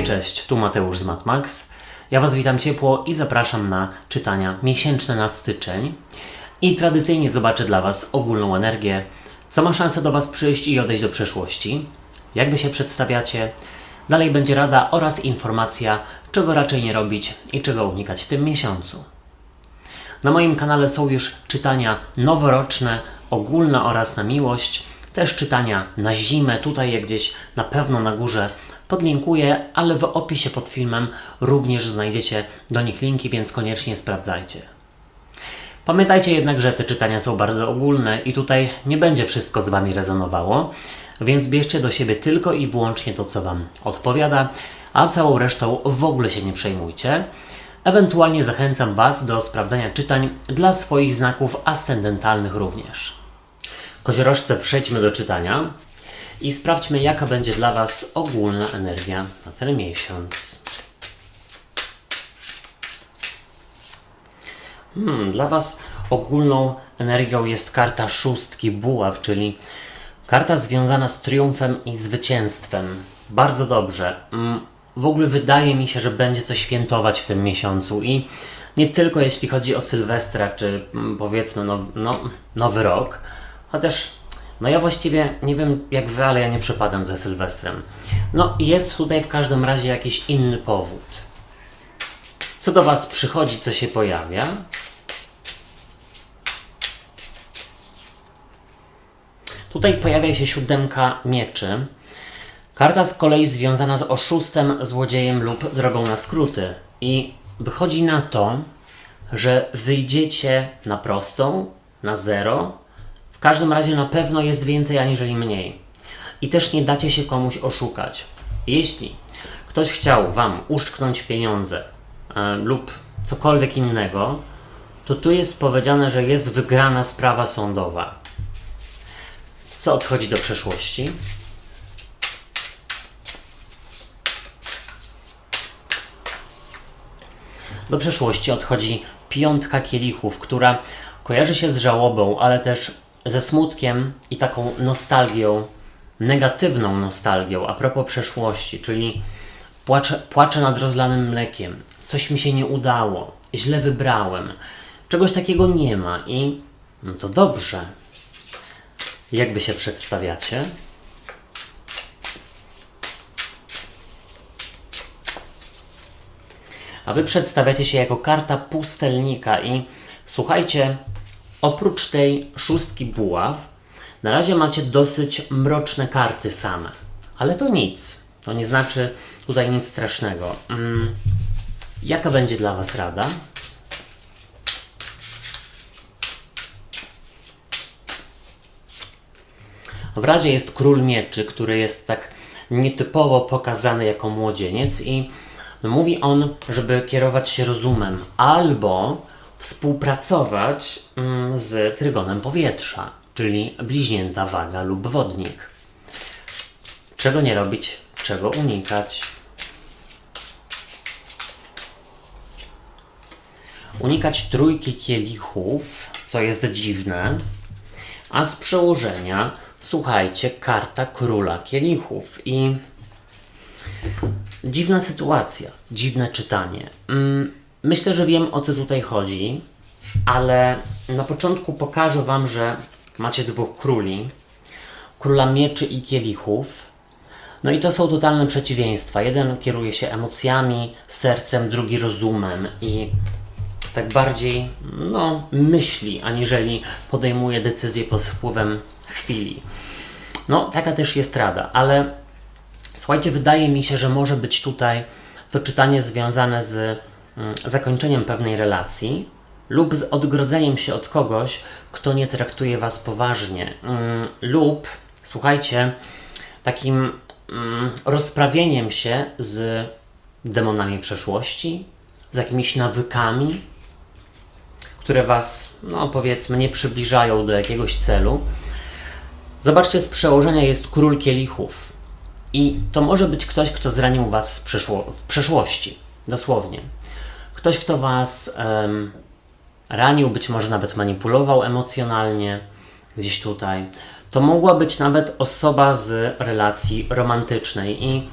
Hej, cześć, tu Mateusz z MatMax. Ja Was witam ciepło i zapraszam na czytania miesięczne na styczeń. I tradycyjnie zobaczę dla Was ogólną energię, co ma szansę do Was przyjść i odejść do przeszłości, jak Wy się przedstawiacie. Dalej będzie rada oraz informacja, czego raczej nie robić i czego unikać w tym miesiącu. Na moim kanale są już czytania noworoczne, ogólne oraz na miłość, też czytania na zimę, tutaj je gdzieś na pewno na górze podlinkuję, ale w opisie pod filmem również znajdziecie do nich linki, więc koniecznie sprawdzajcie. Pamiętajcie jednak, że te czytania są bardzo ogólne i tutaj nie będzie wszystko z Wami rezonowało, więc bierzcie do siebie tylko i wyłącznie to, co Wam odpowiada, a całą resztą w ogóle się nie przejmujcie. Ewentualnie zachęcam Was do sprawdzania czytań dla swoich znaków ascendentalnych również. Koziorożce, przejdźmy do czytania i sprawdźmy, jaka będzie dla Was ogólna energia na ten miesiąc. Dla Was ogólną energią jest karta szóstki buław, czyli karta związana z triumfem i zwycięstwem. Bardzo dobrze. W ogóle wydaje mi się, że będzie coś świętować w tym miesiącu i nie tylko jeśli chodzi o Sylwestra, czy powiedzmy Nowy Rok, chociaż ja właściwie nie wiem jak Wy, ale ja nie przepadam za Sylwestrem. Jest tutaj w każdym razie jakiś inny powód. Co do Was przychodzi, co się pojawia? Tutaj pojawia się siódemka mieczy. Karta z kolei związana z oszustem, złodziejem lub drogą na skróty. I wychodzi na to, że wyjdziecie na prostą, na zero. W każdym razie na pewno jest więcej aniżeli mniej. I też nie dacie się komuś oszukać. Jeśli ktoś chciał Wam uszczknąć pieniądze lub cokolwiek innego, to tu jest powiedziane, że jest wygrana sprawa sądowa. Co odchodzi do przeszłości? Do przeszłości odchodzi piątka kielichów, która kojarzy się z żałobą, ale też ze smutkiem i taką nostalgią, negatywną nostalgią a propos przeszłości, czyli płaczę nad rozlanym mlekiem, coś mi się nie udało, źle wybrałem, czegoś takiego nie ma i to dobrze. Jak Wy się przedstawiacie? A Wy przedstawiacie się jako karta pustelnika i słuchajcie, oprócz tej szóstki buław, na razie macie dosyć mroczne karty same. Ale to nic. To nie znaczy tutaj nic strasznego. Jaka będzie dla Was rada? W razie jest król mieczy, który jest tak nietypowo pokazany jako młodzieniec i mówi on, żeby kierować się rozumem albo współpracować z trygonem powietrza, czyli bliźnięta waga lub wodnik. Czego nie robić, czego unikać? Unikać trójki kielichów, co jest dziwne, a z przełożenia słuchajcie, karta króla kielichów i dziwna sytuacja, dziwne czytanie. Myślę, że wiem, o co tutaj chodzi, ale na początku pokażę Wam, że macie dwóch króli, króla mieczy i kielichów. I to są totalne przeciwieństwa. Jeden kieruje się emocjami, sercem, drugi rozumem i tak bardziej myśli, aniżeli podejmuje decyzje pod wpływem chwili. Taka też jest rada, ale słuchajcie, wydaje mi się, że może być tutaj to czytanie związane z zakończeniem pewnej relacji lub z odgrodzeniem się od kogoś, kto nie traktuje Was poważnie lub, słuchajcie, takim rozprawieniem się z demonami przeszłości, z jakimiś nawykami, które Was, powiedzmy, nie przybliżają do jakiegoś celu. Zobaczcie, z przełożenia jest król kielichów. I to może być ktoś, kto zranił Was w przeszłości. Dosłownie. Ktoś, kto Was ranił, być może nawet manipulował emocjonalnie, gdzieś tutaj. To mogła być nawet osoba z relacji romantycznej i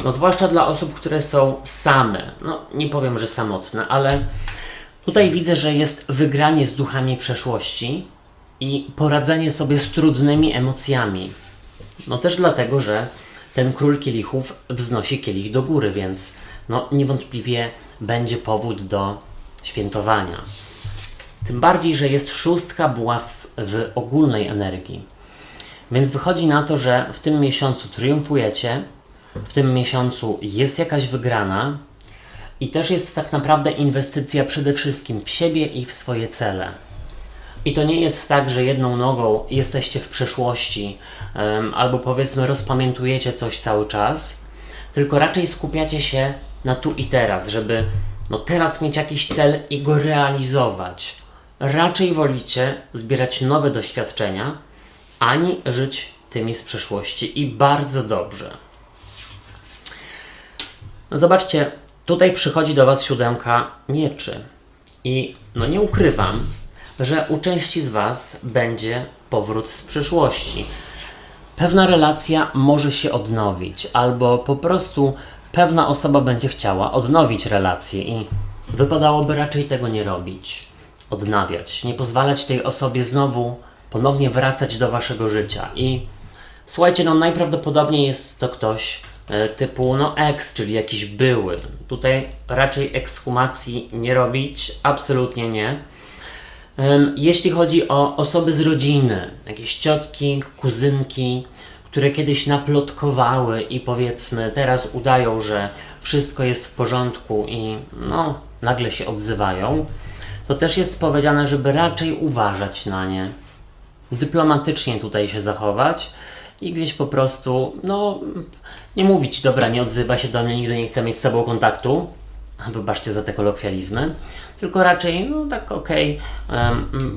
No zwłaszcza dla osób, które są same. No nie powiem, że samotne, ale tutaj widzę, że jest wygranie z duchami przeszłości i poradzenie sobie z trudnymi emocjami. No też dlatego, że ten król kielichów wznosi kielich do góry, więc no niewątpliwie będzie powód do świętowania. Tym bardziej, że jest szóstka buław w ogólnej energii. Więc wychodzi na to, że w tym miesiącu triumfujecie, w tym miesiącu jest jakaś wygrana i też jest tak naprawdę inwestycja przede wszystkim w siebie i w swoje cele. I to nie jest tak, że jedną nogą jesteście w przeszłości albo powiedzmy rozpamiętujecie coś cały czas, tylko raczej skupiacie się na tu i teraz, żeby no teraz mieć jakiś cel i go realizować. Raczej wolicie zbierać nowe doświadczenia, ani żyć tymi z przeszłości i bardzo dobrze. No zobaczcie, tutaj przychodzi do Was 7 mieczy i no nie ukrywam, że u części z Was będzie powrót z przyszłości. Pewna relacja może się odnowić, albo po prostu pewna osoba będzie chciała odnowić relację i wypadałoby raczej tego nie robić. Odnawiać, nie pozwalać tej osobie ponownie wracać do Waszego życia. I słuchajcie, no najprawdopodobniej jest to ktoś typu no ex, czyli jakiś były. Tutaj raczej ekshumacji nie robić, absolutnie nie. Jeśli chodzi o osoby z rodziny, jakieś ciotki, kuzynki, które kiedyś naplotkowały i powiedzmy teraz udają, że wszystko jest w porządku i no nagle się odzywają, to też jest powiedziane, żeby raczej uważać na nie. Dyplomatycznie tutaj się zachować i gdzieś po prostu, no nie mówić, dobra, nie odzywa się do mnie, nigdy nie chcę mieć z Tobą kontaktu, wybaczcie za te kolokwializmy, tylko raczej, no tak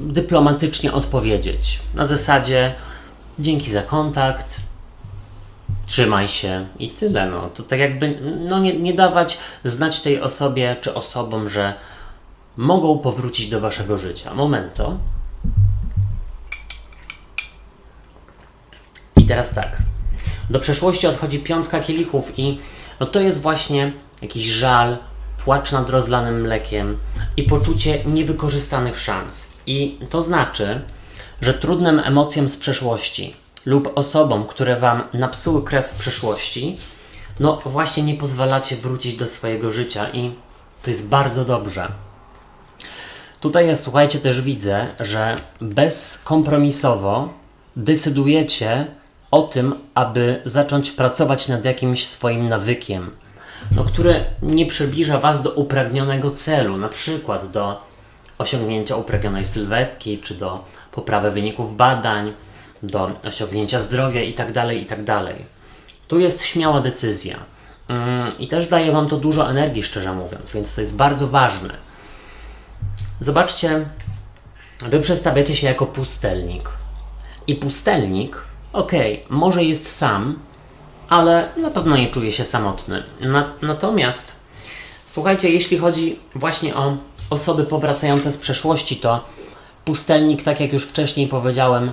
dyplomatycznie odpowiedzieć. Na zasadzie, dzięki za kontakt, trzymaj się i tyle. No. To tak jakby no nie dawać znać tej osobie czy osobom, że mogą powrócić do Waszego życia. Momento. I teraz tak. Do przeszłości odchodzi 5 kielichów i no to jest właśnie jakiś żal, płacz nad rozlanym mlekiem i poczucie niewykorzystanych szans. I to znaczy, że trudnym emocjom z przeszłości lub osobom, które Wam napsuły krew w przeszłości, no właśnie nie pozwalacie wrócić do swojego życia i to jest bardzo dobrze. Tutaj ja, słuchajcie, też widzę, że bezkompromisowo decydujecie o tym, aby zacząć pracować nad jakimś swoim nawykiem, no, który nie przybliża Was do upragnionego celu, na przykład do osiągnięcia upragnionej sylwetki, czy do poprawy wyników badań, do osiągnięcia zdrowia itd., itd. Tu jest śmiała decyzja. I też daje Wam to dużo energii, szczerze mówiąc, więc to jest bardzo ważne. Zobaczcie, Wy przedstawiacie się jako pustelnik. I pustelnik, może jest sam, ale na pewno nie czuje się samotny. Natomiast, słuchajcie, jeśli chodzi właśnie o osoby powracające z przeszłości, to pustelnik, tak jak już wcześniej powiedziałem,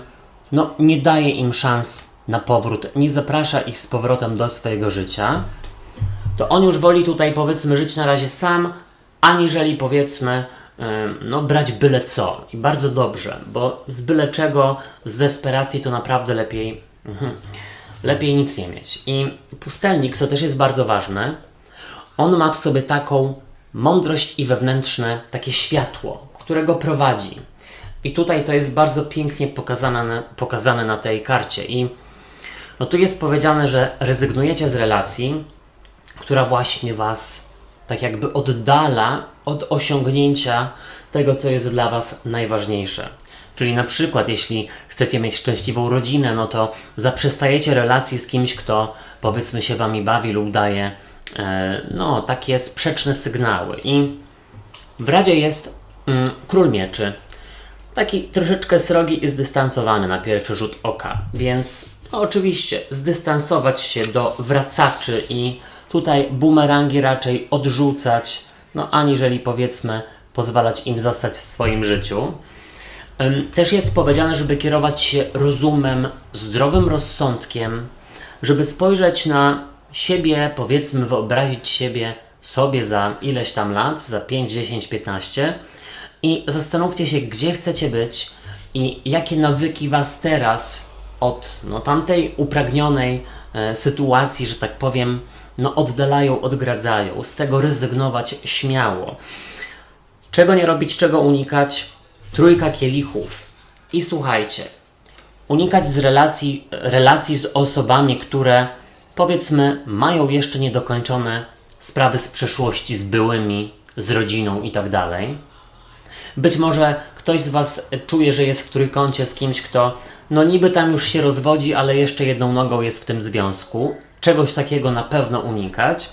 no nie daje im szans na powrót, nie zaprasza ich z powrotem do swojego życia. To on już woli tutaj, powiedzmy, żyć na razie sam, aniżeli, powiedzmy, no brać byle co. I bardzo dobrze, bo z byle czego, z desperacji to naprawdę lepiej nic nie mieć. I pustelnik, to też jest bardzo ważne, on ma w sobie taką mądrość i wewnętrzne takie światło, które go prowadzi. I tutaj to jest bardzo pięknie pokazane na tej karcie. I no tu jest powiedziane, że rezygnujecie z relacji, która właśnie Was tak jakby oddala od osiągnięcia tego, co jest dla Was najważniejsze. Czyli na przykład, jeśli chcecie mieć szczęśliwą rodzinę, no to zaprzestajecie relacji z kimś, kto powiedzmy się Wami bawi lub daje no takie sprzeczne sygnały. I w Radzie jest Król Mieczy. Taki troszeczkę srogi i zdystansowany na pierwszy rzut oka, więc no, oczywiście zdystansować się do wracaczy i tutaj bumerangi raczej odrzucać, no aniżeli powiedzmy pozwalać im zostać w swoim życiu. Też jest powiedziane, żeby kierować się rozumem, zdrowym rozsądkiem, żeby spojrzeć na siebie, powiedzmy, wyobrazić sobie za ileś tam lat, za 5, 10, 15 i zastanówcie się, gdzie chcecie być i jakie nawyki Was teraz od tamtej upragnionej sytuacji, że tak powiem, oddalają, odgradzają. Z tego rezygnować śmiało. Czego nie robić, czego unikać? Trójka kielichów. I słuchajcie, unikać z relacji z osobami, które powiedzmy mają jeszcze niedokończone sprawy z przeszłości, z byłymi, z rodziną i tak dalej. Być może ktoś z Was czuje, że jest w trójkącie z kimś, kto niby tam już się rozwodzi, ale jeszcze jedną nogą jest w tym związku. Czegoś takiego na pewno unikać.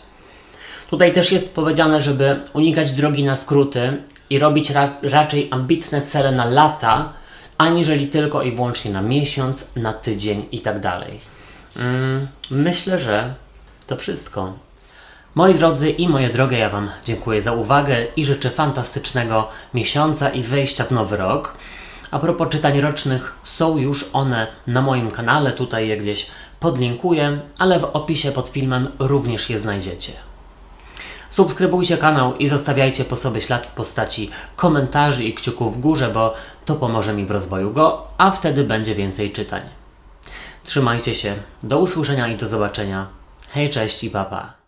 Tutaj też jest powiedziane, żeby unikać drogi na skróty i robić raczej ambitne cele na lata, aniżeli tylko i wyłącznie na miesiąc, na tydzień i tak dalej. Myślę, że to wszystko. Moi drodzy i moje drogie, ja Wam dziękuję za uwagę i życzę fantastycznego miesiąca i wejścia w nowy rok. A propos czytań rocznych, są już one na moim kanale, tutaj je gdzieś podlinkuję, ale w opisie pod filmem również je znajdziecie. Subskrybujcie kanał i zostawiajcie po sobie ślad w postaci komentarzy i kciuków w górze, bo to pomoże mi w rozwoju go, a wtedy będzie więcej czytań. Trzymajcie się, do usłyszenia i do zobaczenia. Hej, cześć i pa, pa.